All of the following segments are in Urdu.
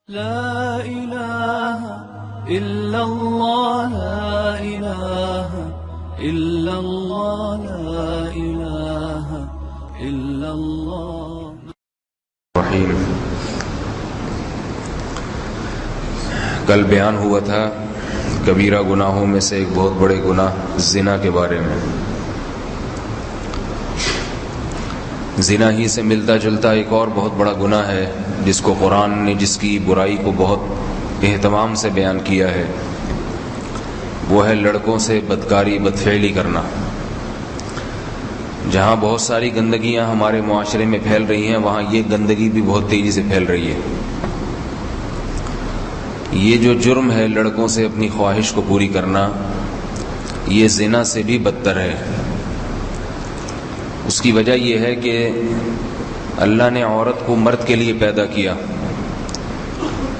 لا إله إلا الله لا إله إلا الله لا إله إلا الله رحیم۔ کل بیان ہوا تھا کبیرہ گناہوں میں سے ایک بہت بڑے گناہ زنا کے بارے میں۔ زنا ہی سے ملتا جلتا ایک اور بہت بڑا گناہ ہے جس کو قرآن نے جس کی برائی کو بہت اہتمام سے بیان کیا ہے، وہ ہے لڑکوں سے بدکاری بدفعلی کرنا۔ جہاں بہت ساری گندگیاں ہمارے معاشرے میں پھیل رہی ہیں، وہاں یہ گندگی بھی بہت تیزی سے پھیل رہی ہے۔ یہ جو جرم ہے لڑکوں سے اپنی خواہش کو پوری کرنا، یہ زنا سے بھی بدتر ہے۔ اس کی وجہ یہ ہے کہ اللہ نے عورت کو مرد کے لیے پیدا کیا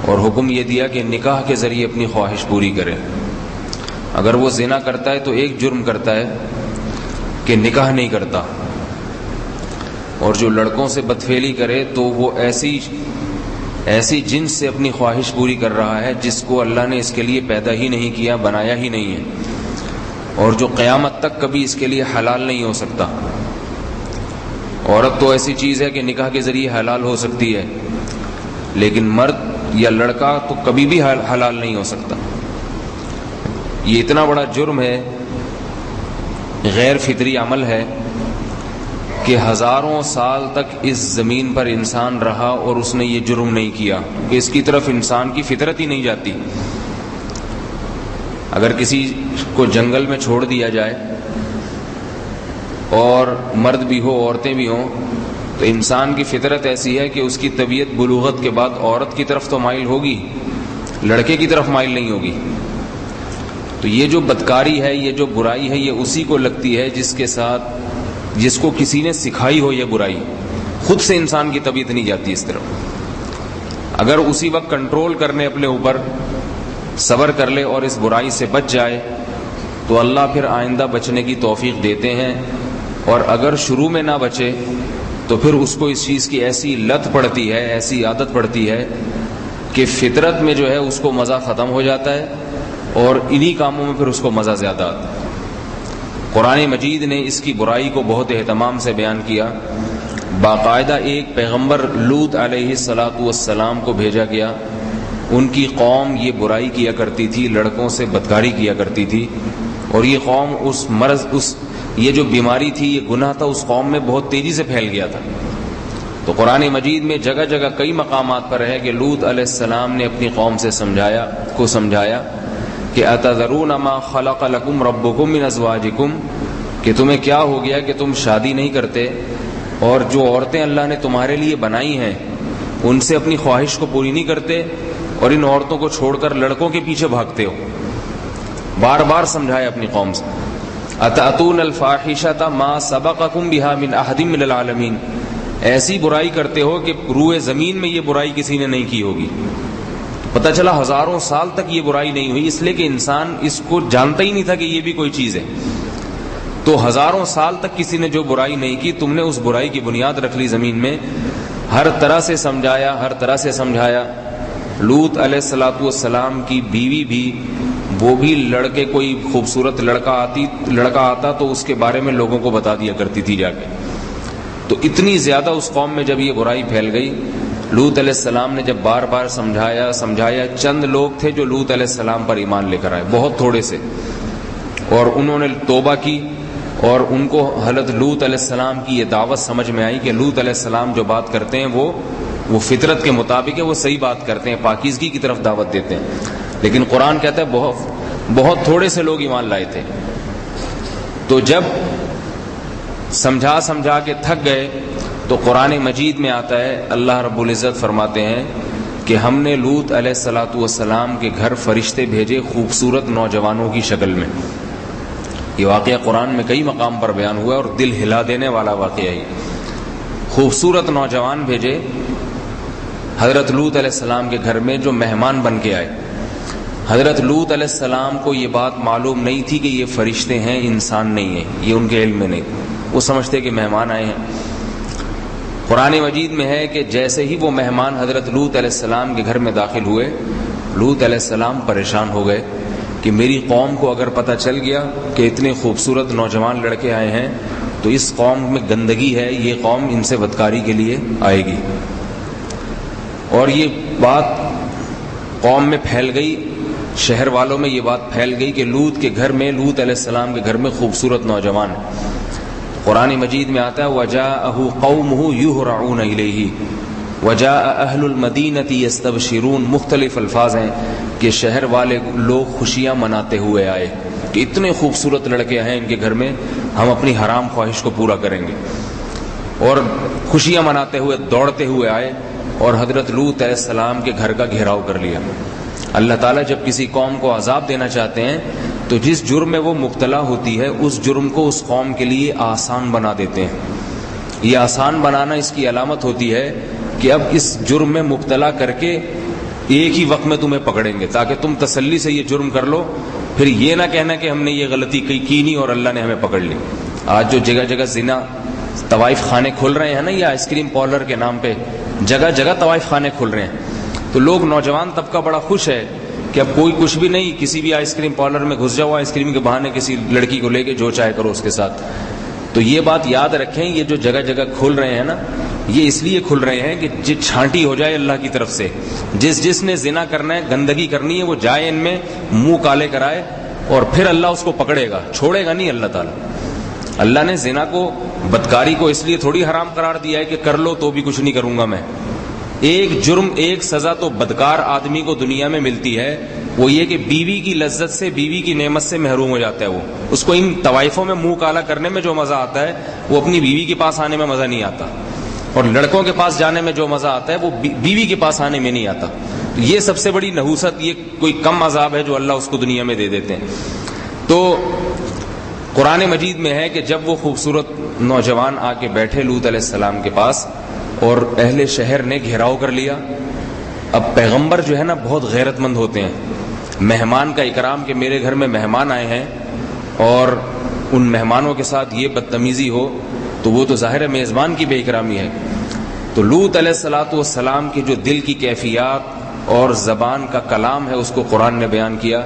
اور حکم یہ دیا کہ نکاح کے ذریعے اپنی خواہش پوری کرے۔ اگر وہ زنا کرتا ہے تو ایک جرم کرتا ہے کہ نکاح نہیں کرتا، اور جو لڑکوں سے بدفعلی کرے تو وہ ایسی جنس سے اپنی خواہش پوری کر رہا ہے جس کو اللہ نے اس کے لیے پیدا ہی نہیں کیا، بنایا ہی نہیں ہے، اور جو قیامت تک کبھی اس کے لیے حلال نہیں ہو سکتا۔ عورت تو ایسی چیز ہے کہ نکاح کے ذریعے حلال ہو سکتی ہے، لیکن مرد یا لڑکا تو کبھی بھی حلال نہیں ہو سکتا۔ یہ اتنا بڑا جرم ہے، غیر فطری عمل ہے کہ ہزاروں سال تک اس زمین پر انسان رہا اور اس نے یہ جرم نہیں کیا، کہ اس کی طرف انسان کی فطرت ہی نہیں جاتی۔ اگر کسی کو جنگل میں چھوڑ دیا جائے اور مرد بھی ہو عورتیں بھی ہوں، تو انسان کی فطرت ایسی ہے کہ اس کی طبیعت بلوغت کے بعد عورت کی طرف تو مائل ہوگی، لڑکے کی طرف مائل نہیں ہوگی۔ تو یہ جو بدکاری ہے، یہ جو برائی ہے، یہ اسی کو لگتی ہے جس کو کسی نے سکھائی ہو یہ برائی۔ خود سے انسان کی طبیعت نہیں جاتی اس طرف۔ اگر اسی وقت کنٹرول کرنے اپنے اوپر، صبر کر لے اور اس برائی سے بچ جائے تو اللہ پھر آئندہ بچنے کی توفیق دیتے ہیں، اور اگر شروع میں نہ بچے تو پھر اس کو اس چیز کی ایسی لت پڑتی ہے، ایسی عادت پڑتی ہے کہ فطرت میں جو ہے اس کو مزہ ختم ہو جاتا ہے، اور انہی کاموں میں پھر اس کو مزہ زیادہ آتا ہے۔ قرآن مجید نے اس کی برائی کو بہت اہتمام سے بیان کیا۔ باقاعدہ ایک پیغمبر لوط علیہ السلام کو بھیجا گیا۔ ان کی قوم یہ برائی کیا کرتی تھی، لڑکوں سے بدکاری کیا کرتی تھی، اور یہ قوم یہ جو بیماری تھی، یہ گناہ تھا، اس قوم میں بہت تیزی سے پھیل گیا تھا۔ تو قرآن مجید میں جگہ جگہ کئی مقامات پر ہے کہ لوط علیہ السلام نے اپنی قوم سے سمجھایا کہ اتذرون ما خلق لکم ربکم من ازواجکم، کہ تمہیں کیا ہو گیا کہ تم شادی نہیں کرتے، اور جو عورتیں اللہ نے تمہارے لیے بنائی ہیں ان سے اپنی خواہش کو پوری نہیں کرتے، اور ان عورتوں کو چھوڑ کر لڑکوں کے پیچھے بھاگتے ہو۔ بار بار سمجھایا اپنی قوم سے، اتأتون الفاحشۃ ما سبقکم بہا من احد من العالمین، ایسی برائی کرتے ہو کہ روئے زمین میں یہ برائی کسی نے نہیں کی ہوگی۔ پتہ چلا ہزاروں سال تک یہ برائی نہیں ہوئی، اس لیے کہ انسان اس کو جانتا ہی نہیں تھا کہ یہ بھی کوئی چیز ہے۔ تو ہزاروں سال تک کسی نے جو برائی نہیں کی، تم نے اس برائی کی بنیاد رکھ لی زمین میں، ہر طرح سے سمجھایا۔ لوط علیہ السلام کی بیوی بھی، وہ بھی لڑکے، کوئی خوبصورت لڑکا آتا تو اس کے بارے میں لوگوں کو بتا دیا کرتی تھی جا کے۔ تو اتنی زیادہ اس قوم میں جب یہ برائی پھیل گئی، لوط علیہ السلام نے جب بار بار سمجھایا، چند لوگ تھے جو لوط علیہ السلام پر ایمان لے کر آئے، بہت تھوڑے سے، اور انہوں نے توبہ کی، اور ان کو حضرت لوط علیہ السلام کی یہ دعوت سمجھ میں آئی کہ لوط علیہ السلام جو بات کرتے ہیں وہ فطرت کے مطابق ہے، وہ صحیح بات کرتے ہیں، پاکیزگی کی طرف دعوت دیتے ہیں۔ لیکن قرآن کہتا ہے بہت تھوڑے سے لوگ ایمان لائے تھے۔ تو جب سمجھا کے تھک گئے تو قرآن مجید میں آتا ہے، اللہ رب العزت فرماتے ہیں کہ ہم نے لوط علیہ السلام کے گھر فرشتے بھیجے خوبصورت نوجوانوں کی شکل میں۔ یہ واقعہ قرآن میں کئی مقام پر بیان ہوا ہے اور دل ہلا دینے والا واقعہ ہے۔ خوبصورت نوجوان بھیجے حضرت لوط علیہ السلام کے گھر میں، جو مہمان بن کے آئے۔ حضرت لوط علیہ السلام کو یہ بات معلوم نہیں تھی کہ یہ فرشتے ہیں، انسان نہیں ہیں، یہ ان کے علم میں نہیں، وہ سمجھتے کہ مہمان آئے ہیں۔ قرآن مجید میں ہے کہ جیسے ہی وہ مہمان حضرت لوط علیہ السلام کے گھر میں داخل ہوئے، لوط علیہ السلام پریشان ہو گئے کہ میری قوم کو اگر پتہ چل گیا کہ اتنے خوبصورت نوجوان لڑکے آئے ہیں تو اس قوم میں گندگی ہے، یہ قوم ان سے بدکاری کے لیے آئے گی. اور یہ بات قوم میں پھیل گئی، شہر والوں میں یہ بات پھیل گئی کہ لوط کے گھر میں، لوط علیہ السلام کے گھر میں خوبصورت نوجوان ہیں. قرآن مجید میں آتا ہے وَجَاءَهُ قَوْمُهُ يُهْرَعُونَ إِلَيْهِ وَجَاءَ أَهْلُ الْمَدِينَةِ يَسْتَبْشِرُونَ. مختلف الفاظ ہیں کہ شہر والے لوگ خوشیاں مناتے ہوئے آئے کہ اتنے خوبصورت لڑکے ہیں ان کے گھر میں، ہم اپنی حرام خواہش کو پورا کریں گے. اور خوشیاں مناتے ہوئے دوڑتے ہوئے آئے اور حضرت لوط علیہ السلام کے گھر کا گھیراؤ کر لیا. اللہ تعالیٰ جب کسی قوم کو عذاب دینا چاہتے ہیں تو جس جرم میں وہ مبتلا ہوتی ہے اس جرم کو اس قوم کے لیے آسان بنا دیتے ہیں. یہ آسان بنانا اس کی علامت ہوتی ہے کہ اب اس جرم میں مبتلا کر کے ایک ہی وقت میں تمہیں پکڑیں گے تاکہ تم تسلی سے یہ جرم کر لو، پھر یہ نہ کہنا کہ ہم نے یہ غلطی کی نہیں اور اللہ نے ہمیں پکڑ لی. آج جو جگہ جگہ زنا طوائف خانے کھل رہے ہیں نا، یا آئس کریم پارلر کے نام پہ جگہ جگہ طوائف خانے کھل رہے ہیں، تو لوگ نوجوان طبقہ بڑا خوش ہے کہ اب کوئی کچھ بھی نہیں، کسی بھی آئس کریم پارلر میں گھس جاؤ، آئس کریم کے بہانے کسی لڑکی کو لے کے جو چاہے کرو اس کے ساتھ. تو یہ بات یاد رکھیں، یہ جو جگہ جگہ کھل رہے ہیں نا، یہ اس لیے کھل رہے ہیں کہ چھانٹی ہو جائے اللہ کی طرف سے. جس نے زنا کرنا ہے، گندگی کرنی ہے، وہ جائے ان میں، منہ کالے کرائے، اور پھر اللہ اس کو پکڑے گا، چھوڑے گا نہیں اللہ تعالیٰ. اللہ نے زنا کو، بدکاری کو اس لیے تھوڑی حرام قرار دیا ہے کہ کر لو تو بھی کچھ نہیں کروں گا میں. ایک جرم، ایک سزا تو بدکار آدمی کو دنیا میں ملتی ہے، وہ یہ کہ بیوی کی لذت سے، بیوی کی نعمت سے محروم ہو جاتا ہے. وہ اس کو ان طوائفوں میں منہ کالا کرنے میں جو مزہ آتا ہے وہ اپنی بیوی کے پاس آنے میں مزہ نہیں آتا، اور لڑکوں کے پاس جانے میں جو مزہ آتا ہے وہ بیوی کے پاس آنے میں نہیں آتا. یہ سب سے بڑی نحوست، یہ کوئی کم عذاب ہے جو اللہ اس کو دنیا میں دے دیتے ہیں. تو قرآن مجید میں ہے کہ جب وہ خوبصورت نوجوان آ کے بیٹھے لوط علیہ السلام کے پاس اور اہل شہر نے گھیراؤ کر لیا. اب پیغمبر جو ہے نا بہت غیرت مند ہوتے ہیں. مہمان کا اکرام کہ میرے گھر میں مہمان آئے ہیں اور ان مہمانوں کے ساتھ یہ بدتمیزی ہو تو وہ تو ظاہر ہے میزبان کی بے اکرامی ہے. تو لوط علیہ السلام کی جو دل کی کیفیات اور زبان کا کلام ہے اس کو قرآن نے بیان کیا.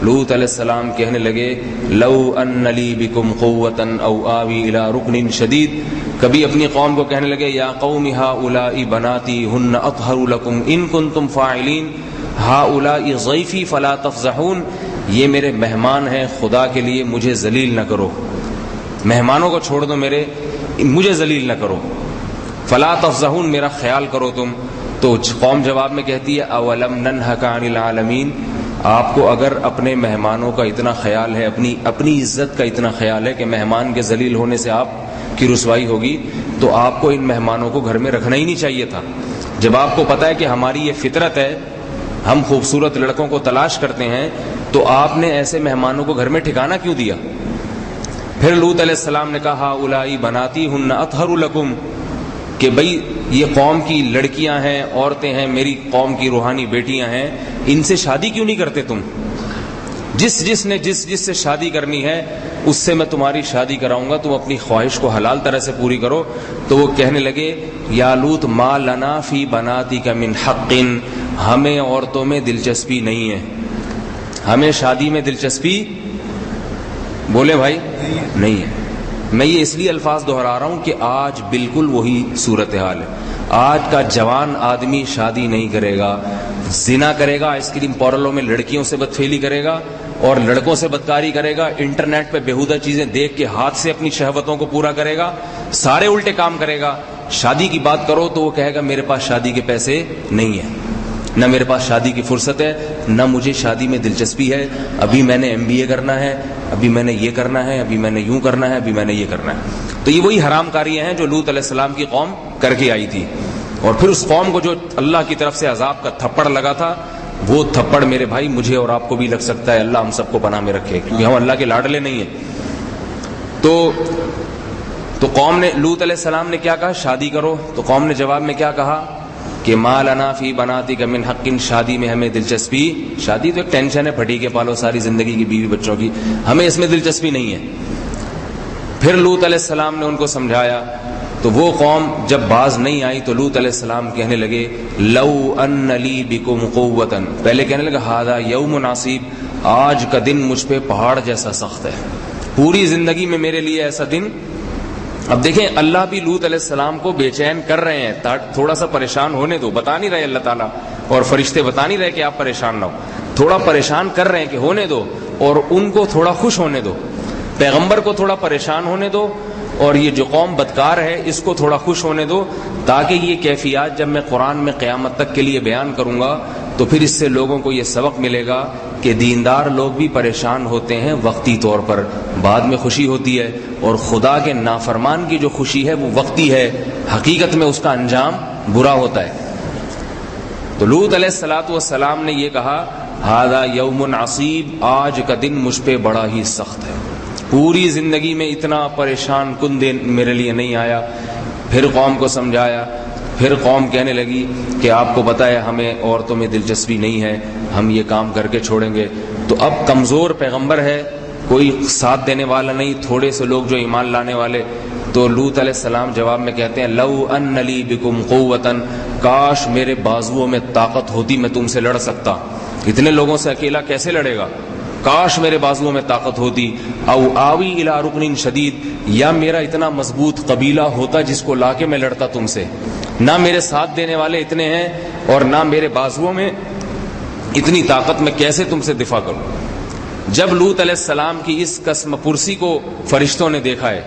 لوط علیہ السلام کہنے لگے لو ان لی بکم قوۃ او آوی الی رکن شدید. کبھی اپنی قوم کو کہنے لگے یا قوم ہؤلاء بناتی ہن اطہر لکم ان کنتم فاعلین ہؤلاء ضیفی فلا تفضحون. یہ میرے مہمان ہیں، خدا کے لیے مجھے ذلیل نہ کرو، مہمانوں کو چھوڑ دو، مجھے ذلیل نہ کرو، فلا تفضحون، میرا خیال کرو تم. تو قوم جواب میں کہتی ہے اولم ننہک عن العالمین. آپ کو اگر اپنے مہمانوں کا اتنا خیال ہے، اپنی عزت کا اتنا خیال ہے کہ مہمان کے ذلیل ہونے سے آپ کی رسوائی ہوگی، تو آپ کو ان مہمانوں کو گھر میں رکھنا ہی نہیں چاہیے تھا. جب آپ کو پتا ہے کہ ہماری یہ فطرت ہے، ہم خوبصورت لڑکوں کو تلاش کرتے ہیں، تو آپ نے ایسے مہمانوں کو گھر میں ٹھکانہ کیوں دیا؟ پھر لوط علیہ السلام نے کہا ہؤلاء بناتی ہن اطہر لکم، کہ بھئی یہ قوم کی لڑکیاں ہیں، عورتیں ہیں، میری قوم کی روحانی بیٹیاں ہیں، ان سے شادی کیوں نہیں کرتے تم؟ جس نے سے شادی کرنی ہے اس سے میں تمہاری شادی کراؤں گا، تم اپنی خواہش کو حلال طرح سے پوری کرو. تو وہ کہنے لگے یا لوط ما لنا فی بناتک من حق، ہمیں عورتوں میں دلچسپی نہیں ہے، ہمیں شادی میں دلچسپی، بولے بھائی، نہیں ہے. میں یہ اس لیے الفاظ دہرا رہا ہوں کہ آج بالکل وہی صورتحال ہے. آج کا جوان آدمی شادی نہیں کرے گا، زنا کرے گا، آئس کریم پارلروں میں لڑکیوں سے بدفعلی کرے گا اور لڑکوں سے بدکاری کرے گا، انٹرنیٹ پہ بیہودہ چیزیں دیکھ کے ہاتھ سے اپنی شہوتوں کو پورا کرے گا، سارے الٹے کام کرے گا. شادی کی بات کرو تو وہ کہے گا میرے پاس شادی کے پیسے نہیں ہیں، نہ میرے پاس شادی کی فرصت ہے، نہ مجھے شادی میں دلچسپی ہے، ابھی میں نے MBA کرنا ہے، ابھی میں نے یہ کرنا ہے، ابھی میں نے یوں کرنا ہے، ابھی میں نے یہ کرنا ہے. تو یہ وہی حرام کاریاں ہیں جو لوط علیہ السلام کی قوم کر کے آئی تھی. اور پھر اس قوم کو جو اللہ کی طرف سے عذاب کا تھپڑ لگا تھا، وہ تھپڑ میرے بھائی مجھے اور آپ کو بھی لگ سکتا ہے. اللہ ہم سب کو پناہ میں رکھے، کیونکہ ہم اللہ کے لاڈلے نہیں ہیں. تو قوم نے، لوط علیہ السلام نے کیا کہا؟ شادی کرو. تو قوم نے جواب میں کیا کہا کہ ما لنا فی بناتک من حق، شادی میں ہمیں دلچسپی، شادی تو ایک ٹینشن ہے، پھٹی کے پالو ساری زندگی کی بیوی بچوں کی، ہمیں اس میں دلچسپی نہیں ہے. پھر لوط علیہ السلام نے ان کو سمجھایا تو وہ قوم جب باز نہیں آئی تو لوط علیہ السلام کہنے لگے لو ان لی بکم قوۃ، پہلے کہنے لگا ھذا یوم عصیب، آج کا دن مجھ پہ پہاڑ جیسا سخت ہے، پوری زندگی میں میرے لیے ایسا دن. اب دیکھیں اللہ بھی لوط علیہ السلام کو بے چین کر رہے ہیں، تھوڑا سا پریشان ہونے دو، بتا نہیں رہے اللہ تعالیٰ اور فرشتے بتا نہیں رہے کہ آپ پریشان نہ ہو، تھوڑا پریشان کر رہے ہیں کہ ہونے دو، اور ان کو تھوڑا خوش ہونے دو، پیغمبر کو تھوڑا پریشان ہونے دو، اور یہ جو قوم بدکار ہے اس کو تھوڑا خوش ہونے دو، تاکہ یہ کیفیات جب میں قرآن میں قیامت تک کے لیے بیان کروں گا تو پھر اس سے لوگوں کو یہ سبق ملے گا کہ دیندار لوگ بھی پریشان ہوتے ہیں وقتی طور پر، بعد میں خوشی ہوتی ہے، اور خدا کے نافرمان کی جو خوشی ہے وہ وقتی ہے، حقیقت میں اس کا انجام برا ہوتا ہے. تو لوط علیہ السلام نے یہ کہا ھذا یوم عصیب، آج کا دن مجھ پہ بڑا ہی سخت ہے، پوری زندگی میں اتنا پریشان کن دن میرے لیے نہیں آیا. پھر قوم کو سمجھایا، پھر قوم کہنے لگی کہ آپ کو پتہ ہے ہمیں عورتوں میں دلچسپی نہیں ہے، ہم یہ کام کر کے چھوڑیں گے. تو اب کمزور پیغمبر ہے، کوئی ساتھ دینے والا نہیں، تھوڑے سے لوگ جو ایمان لانے والے. تو لوط علیہ السلام جواب میں کہتے ہیں لو ان لی بکم قوۃ، کاش میرے بازوؤں میں طاقت ہوتی میں تم سے لڑ سکتا، اتنے لوگوں سے اکیلا کیسے لڑے گا، کاش میرے بازوؤں میں طاقت ہوتی، او آوی الی رکن شدید، یا میرا اتنا مضبوط قبیلہ ہوتا جس کو لا کے میں لڑتا تم سے. نہ میرے ساتھ دینے والے اتنے ہیں اور نہ میرے بازوؤں میں اتنی طاقت، میں کیسے تم سے دفاع کروں. جب لوط علیہ السلام کی اس قسم پرسی کو فرشتوں نے دیکھا ہے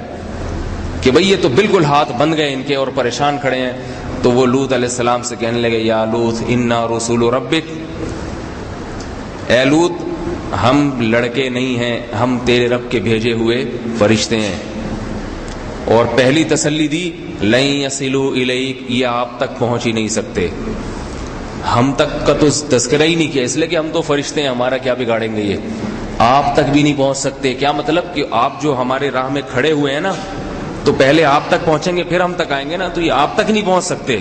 کہ بھئی یہ تو بالکل ہاتھ بند گئے ان کے اور پریشان کھڑے ہیں، تو وہ لوط علیہ السلام سے کہنے لگے یا لوط انا رسول ربک، اے لوط ہم لڑکے نہیں ہیں، ہم تیرے رب کے بھیجے ہوئے فرشتے ہیں. اور پہلی تسلی دی لن یصلوا الیک، یہ آپ تک پہنچ ہی نہیں سکتے، ہم تک کا تو تذکرہ ہی نہیں کیا، اس لیے کہ ہم تو فرشتے ہیں، ہمارا کیا بگاڑیں گے، یہ آپ تک بھی نہیں پہنچ سکتے. کیا مطلب کہ آپ جو ہمارے راہ میں کھڑے ہوئے ہیں نا، تو پہلے آپ تک پہنچیں گے پھر ہم تک آئیں گے نا، تو یہ آپ تک نہیں پہنچ سکتے.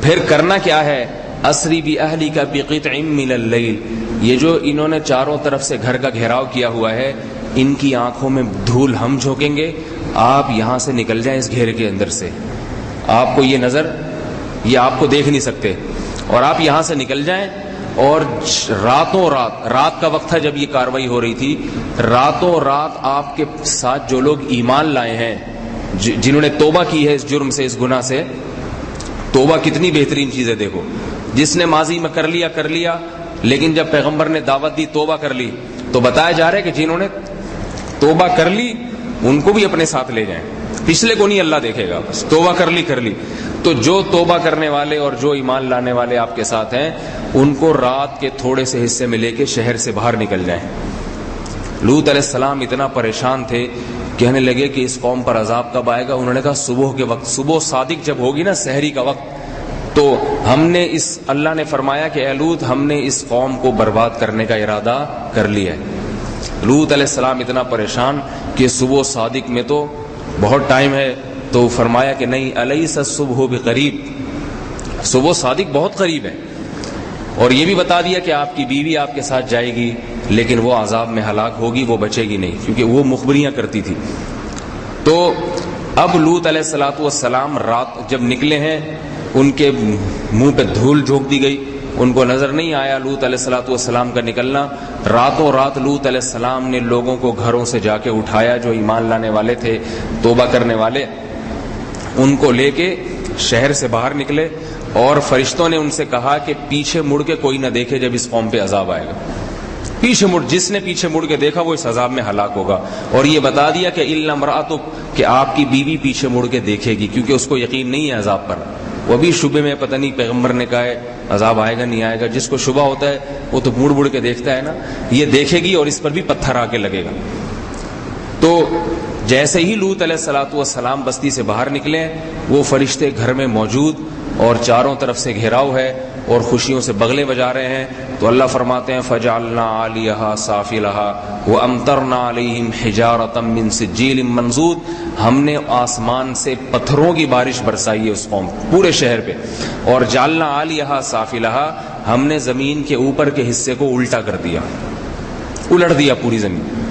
پھر کرنا کیا ہے، اسری باہلک بقطع من اللیل، یہ جو انہوں نے چاروں طرف سے گھر کا گھیراؤ کیا ہوا ہے، ان کی آنکھوں میں دھول ہم جھونکیں گے، آپ یہاں سے نکل جائیں اس گھیرے کے اندر سے، آپ کو یہ نظر، یہ آپ کو دیکھ نہیں سکتے، اور آپ یہاں سے نکل جائیں. اور راتوں رات کا وقت تھا جب یہ کاروائی ہو رہی تھی، راتوں رات آپ کے ساتھ جو لوگ ایمان لائے ہیں، جنہوں نے توبہ کی ہے اس جرم سے، اس گناہ سے، توبہ کتنی بہترین چیز ہے. دیکھو جس نے ماضی میں کر لیا، لیکن جب پیغمبر نے دعوت دی توبہ کر لی، تو بتایا جا رہا ہے کہ جنہوں نے توبہ کر لی ان کو بھی اپنے ساتھ لے جائیں، پچھلے کو نہیں اللہ دیکھے گا، بس توبہ کر لی. تو جو توبہ کرنے والے اور جو ایمان لانے والے آپ کے ساتھ ہیں، ان کو رات کے تھوڑے سے حصے میں لے کے شہر سے باہر نکل جائیں. لوط علیہ السلام اتنا پریشان تھے، کہنے لگے کہ اس قوم پر عذاب کب آئے گا. انہوں نے کہا صبح کے وقت، صبح صادق جب ہوگی نا، سحری کا وقت، تو ہم نے اللہ نے فرمایا کہ اے لوط ہم نے اس قوم کو برباد کرنے کا ارادہ کر لیا ہے. لوط علیہ السلام اتنا پریشان کہ صبح صادق میں تو بہت ٹائم ہے، تو فرمایا کہ نہیں، الیس الصبح بقریب، صبح صادق بہت قریب ہے. اور یہ بھی بتا دیا کہ آپ کی بیوی آپ کے ساتھ جائے گی، لیکن وہ عذاب میں ہلاک ہوگی، وہ بچے گی نہیں، کیونکہ وہ مخبریاں کرتی تھی. تو اب لوط علیہ السلام رات جب نکلے ہیں، ان کے منہ پہ دھول جھونک دی گئی، ان کو نظر نہیں آیا لوط علیہ السلام کا نکلنا. راتوں رات لوط علیہ السلام نے لوگوں کو گھروں سے جا کے اٹھایا، جو ایمان لانے والے تھے، توبہ کرنے والے، ان کو لے کے شہر سے باہر نکلے. اور فرشتوں نے ان سے کہا کہ پیچھے مڑ کے کوئی نہ دیکھے جب اس قوم پہ عذاب آئے گا، جس نے پیچھے مڑ کے دیکھا وہ اس عذاب میں ہلاک ہوگا. اور یہ بتا دیا کہ الا امرأتک، کہ آپ کی بیوی پیچھے مڑ کے دیکھے گی، کیونکہ اس کو یقین نہیں ہے عذاب پر، وہ بھی شبے میں، پتہ نہیں پیغمبر نے کہا ہے عذاب آئے گا نہیں آئے گا. جس کو شبہ ہوتا ہے وہ تو مڑ مڑ کے دیکھتا ہے نا، یہ دیکھے گی اور اس پر بھی پتھر آ کے لگے گا. تو جیسے ہی لوط علیہ السلام بستی سے باہر نکلے، وہ فرشتے گھر میں موجود اور چاروں طرف سے گھیراؤ ہے اور خوشیوں سے بغلے بجا رہے ہیں. تو اللہ فرماتے ہیں فجعلنا عالیہا سافلہا وامطرنا علیہم حجارۃ من سجیل منضود، ہم نے آسمان سے پتھروں کی بارش برسائی ہے اس قوم پورے شہر پہ. اور جعلنا عالیہا سافلہا، ہم نے زمین کے اوپر کے حصے کو الٹا کر دیا، الٹ دیا پوری زمین.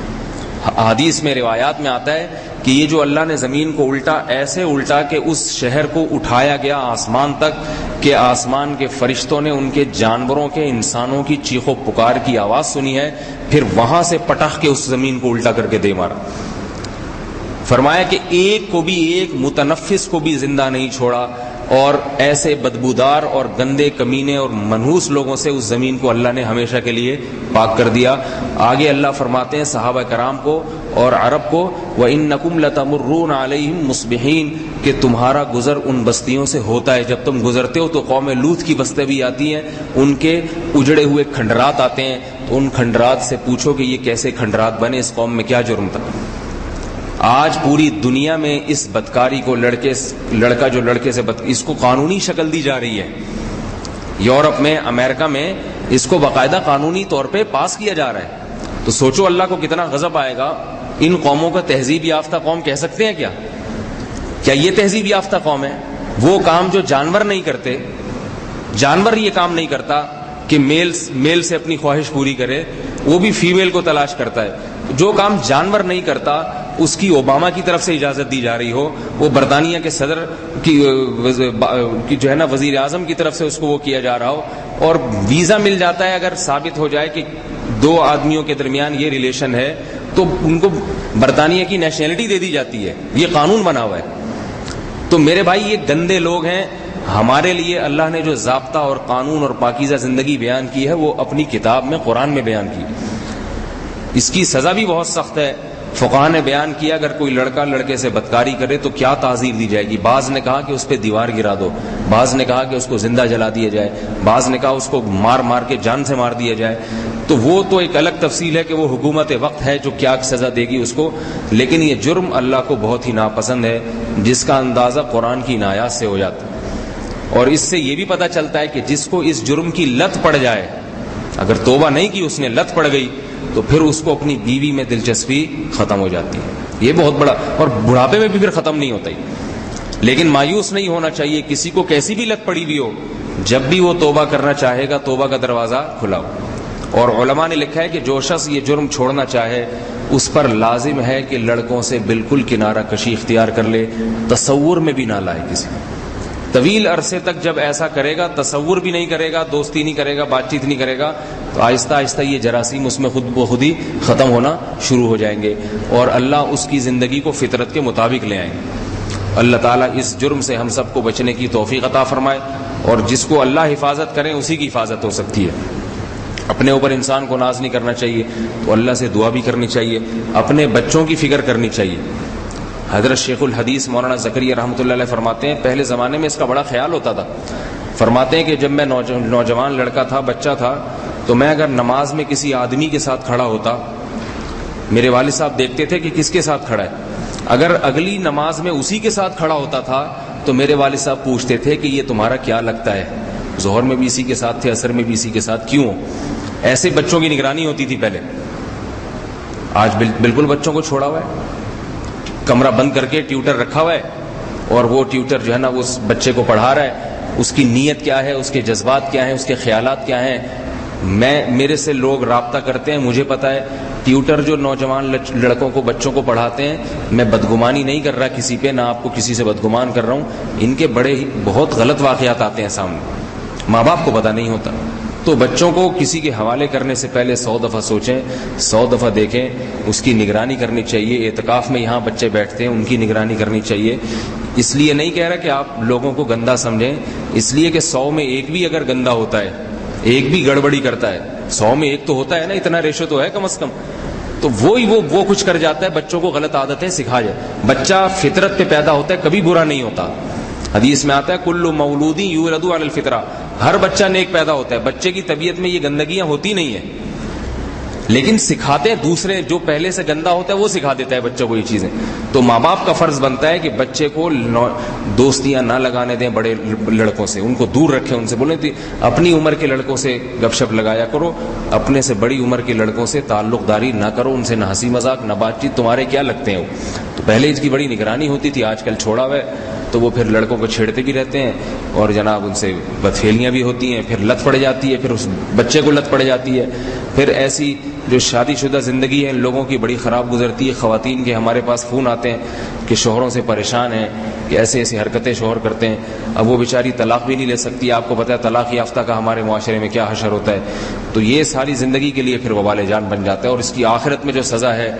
حدیث میں روایات میں آتا ہے کہ یہ جو اللہ نے زمین کو الٹا ایسے الٹا کہ اس شہر کو اٹھایا گیا آسمان تک کہ آسمان کے فرشتوں نے ان کے جانوروں کے انسانوں کی چیخ و پکار کی آواز سنی ہے، پھر وہاں سے پٹخ کے اس زمین کو الٹا کر کے دے مارا۔ فرمایا کہ ایک کو بھی، ایک متنفس کو بھی زندہ نہیں چھوڑا، اور ایسے بدبودار اور گندے کمینے اور منحوس لوگوں سے اس زمین کو اللہ نے ہمیشہ کے لیے پاک کر دیا۔ آگے اللہ فرماتے ہیں صحابہ کرام کو اور عرب کو، وَإِنَّكُمْ لَتَمُرُّونَ عَلَيْهِمْ مُصْبِحِينَ، کہ تمہارا گزر ان بستیوں سے ہوتا ہے، جب تم گزرتے ہو تو قوم لوط کی بستیں بھی آتی ہیں، ان کے اجڑے ہوئے کھنڈرات آتے ہیں، تو ان کھنڈرات سے پوچھو کہ یہ کیسے کھنڈرات بنے، اس قوم میں کیا جرم تھا۔ آج پوری دنیا میں اس بدکاری کو لڑکا جو لڑکے سے اس کو قانونی شکل دی جا رہی ہے۔ یورپ میں، امریکہ میں اس کو باقاعدہ قانونی طور پہ پاس کیا جا رہا ہے۔ تو سوچو اللہ کو کتنا غضب آئے گا۔ ان قوموں کا تہذیب یافتہ قوم کہہ سکتے ہیں کیا یہ تہذیب یافتہ قوم ہے؟ وہ کام جو جانور نہیں کرتے، جانور یہ کام نہیں کرتا کہ میل سے اپنی خواہش پوری کرے، وہ بھی فیمیل کو تلاش کرتا ہے۔ جو کام جانور نہیں کرتا اس کی اوباما کی طرف سے اجازت دی جا رہی ہو، وہ برطانیہ کے صدر کی جو ہے نا وزیر اعظم کی طرف سے اس کو وہ کیا جا رہا ہو، اور ویزا مل جاتا ہے اگر ثابت ہو جائے کہ دو آدمیوں کے درمیان یہ ریلیشن ہے تو ان کو برطانیہ کی نیشنلٹی دے دی جاتی ہے۔ یہ قانون بنا ہوا ہے۔ تو میرے بھائی یہ گندے لوگ ہیں۔ ہمارے لیے اللہ نے جو ضابطہ اور قانون اور پاکیزہ زندگی بیان کی ہے وہ اپنی کتاب میں، قرآن میں بیان کی۔ اس کی سزا بھی بہت سخت ہے۔ فقہاء نے بیان کیا اگر کوئی لڑکا لڑکے سے بدکاری کرے تو کیا تعزیر دی جائے گی۔ بعض نے کہا کہ اس پہ دیوار گرا دو، بعض نے کہا کہ اس کو زندہ جلا دیا جائے، بعض نے کہا اس کو مار کے جان سے مار دیا جائے۔ تو وہ تو ایک الگ تفصیل ہے کہ وہ حکومت وقت ہے جو کیا سزا دے گی اس کو، لیکن یہ جرم اللہ کو بہت ہی ناپسند ہے، جس کا اندازہ قرآن کی ان آیات سے ہو جاتا ہے۔ اور اس سے یہ بھی پتہ چلتا ہے کہ جس کو اس جرم کی لت پڑ جائے، اگر توبہ نہیں کی، اس نے لت پڑ گئی، تو پھر اس کو اپنی بیوی میں دلچسپی ختم ہو جاتی ہے۔ یہ بہت بڑا، اور بڑھاپے میں بھی پھر ختم نہیں ہوتا ہی۔ لیکن مایوس نہیں ہونا چاہیے، کسی کو کیسی بھی لت پڑی ہوئی ہو، جب بھی وہ توبہ کرنا چاہے گا توبہ کا دروازہ کھلا ہو۔ اور علماء نے لکھا ہے کہ جو شخص یہ جرم چھوڑنا چاہے اس پر لازم ہے کہ لڑکوں سے بالکل کنارہ کشی اختیار کر لے، تصور میں بھی نہ لائے کسی۔ طویل عرصے تک جب ایسا کرے گا، تصور بھی نہیں کرے گا، دوستی نہیں کرے گا، بات چیت نہیں کرے گا، تو آہستہ آہستہ یہ جراثیم اس میں خود بخود ہی ختم ہونا شروع ہو جائیں گے، اور اللہ اس کی زندگی کو فطرت کے مطابق لے آئیں گے۔ اللہ تعالیٰ اس جرم سے ہم سب کو بچنے کی توفیق عطا فرمائے، اور جس کو اللہ حفاظت کرے اسی کی حفاظت ہو سکتی ہے۔ اپنے اوپر انسان کو ناز نہیں کرنا چاہیے، تو اللہ سے دعا بھی کرنی چاہیے، اپنے بچوں کی فکر کرنی چاہیے۔ حضرت شیخ الحدیث مولانا زکریا رحمۃ اللہ علیہ فرماتے ہیں پہلے زمانے میں اس کا بڑا خیال ہوتا تھا۔ فرماتے ہیں کہ جب میں نوجوان لڑکا تھا، بچہ تھا، تو میں اگر نماز میں کسی آدمی کے ساتھ کھڑا ہوتا، میرے والد صاحب دیکھتے تھے کہ کس کے ساتھ کھڑا ہے، اگر اگلی نماز میں اسی کے ساتھ کھڑا ہوتا تھا تو میرے والد صاحب پوچھتے تھے کہ یہ تمہارا کیا لگتا ہے، ظہر میں بھی اسی کے ساتھ تھے، عصر میں بھی اسی کے ساتھ، کیوں؟ ایسے بچوں کی نگرانی ہوتی تھی پہلے۔ آج بالکل بچوں کو چھوڑا ہوا ہے، کمرہ بند کر کے ٹیوٹر رکھا ہوا ہے، اور وہ ٹیوٹر جو ہے نا اس بچے کو پڑھا رہا ہے، اس کی نیت کیا ہے، اس کے جذبات کیا ہیں، اس کے خیالات کیا ہیں۔ میرے سے لوگ رابطہ کرتے ہیں، مجھے پتا ہے ٹیوٹر جو نوجوان لڑکوں کو، بچوں کو پڑھاتے ہیں، میں بدگمانی نہیں کر رہا کسی پہ، نہ آپ کو کسی سے بدگمان کر رہا ہوں، ان کے بڑے ہی بہت غلط واقعات آتے ہیں سامنے، ماں باپ کو پتہ نہیں ہوتا۔ تو بچوں کو کسی کے حوالے کرنے سے پہلے 100 دفعہ سوچیں، 100 دفعہ دیکھیں، اس کی نگرانی کرنی چاہیے۔ اعتکاف میں یہاں بچے بیٹھتے ہیں، ان کی نگرانی کرنی چاہیے۔ اس لیے نہیں کہہ رہا کہ آپ لوگوں کو گندا سمجھیں، اس لیے کہ 100 میں ایک بھی اگر گندا ہوتا ہے، ایک بھی گڑبڑی کرتا ہے، 100 میں ایک تو ہوتا ہے نا، اتنا ریشو تو ہے کم از کم، تو وہ کچھ کر جاتا ہے، بچوں کو غلط عادتیں سکھا جائے۔ بچہ فطرت پہ پیدا ہوتا ہے، کبھی برا نہیں ہوتا۔ حدیث میں آتا ہے کل مولود یولد علی الفطرہ، ہر بچہ نیک پیدا ہوتا ہے، بچے کی طبیعت میں یہ گندگیاں ہوتی نہیں ہیں، لیکن سکھاتے ہیں دوسرے، جو پہلے سے گندا ہوتا ہے وہ سکھا دیتا ہے بچوں کو یہ چیزیں۔ تو ماں باپ کا فرض بنتا ہے کہ بچے کو دوستیاں نہ لگانے دیں بڑے لڑکوں سے، ان کو دور رکھیں، ان سے بولیں اپنی عمر کے لڑکوں سے گپ شپ لگایا کرو، اپنے سے بڑی عمر کے لڑکوں سے تعلق داری نہ کرو، ان سے نہ ہنسی مذاق نہ بات چیت، تمہارے کیا لگتے ہیں وہ۔ تو پہلے اس کی بڑی نگرانی ہوتی تھی، آج کل چھوڑا ہوا ہے۔ تو وہ پھر لڑکوں کو چھیڑتے بھی رہتے ہیں اور جناب ان سے بدفعلیاں بھی ہوتی ہیں، پھر لت پڑ جاتی ہے، پھر اس بچے کو لت پڑ جاتی ہے، پھر ایسی جو شادی شدہ زندگی ہے ان لوگوں کی بڑی خراب گزرتی ہے۔ خواتین کے ہمارے پاس فون آتے ہیں کہ شوہروں سے پریشان ہیں، کہ ایسے ایسی حرکتیں شوہر کرتے ہیں، اب وہ بیچاری طلاق بھی نہیں لے سکتی۔ آپ کو پتہ ہے طلاق یافتہ کا ہمارے معاشرے میں کیا حشر ہوتا ہے، تو یہ ساری زندگی کے لیے پھر وبال جان بن جاتا ہے، اور اس کی آخرت میں جو سزا ہے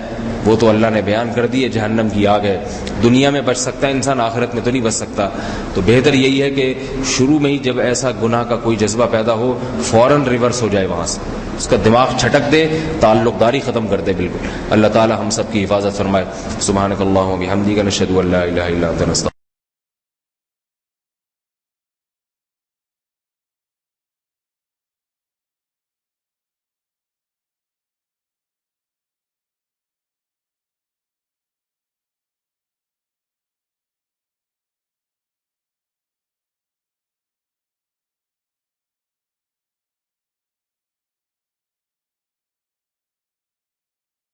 وہ تو اللہ نے بیان کر دی ہے، جہنم کی آگ ہے۔ دنیا میں بچ سکتا ہے انسان، آخرت میں تو نہیں بچ سکتا۔ تو بہتر یہی ہے کہ شروع میں ہی جب ایسا گناہ کا کوئی جذبہ پیدا ہو فوراً ریورس ہو جائے، وہاں سے اس کا دماغ چھٹک دے، تعلق داری ختم کر دے بالکل۔ اللہ تعالی ہم سب کی حفاظت فرمائے۔ سبحانک اللہم و بحمدک، نشہد ان لا الہ الا انت، نستغفرک۔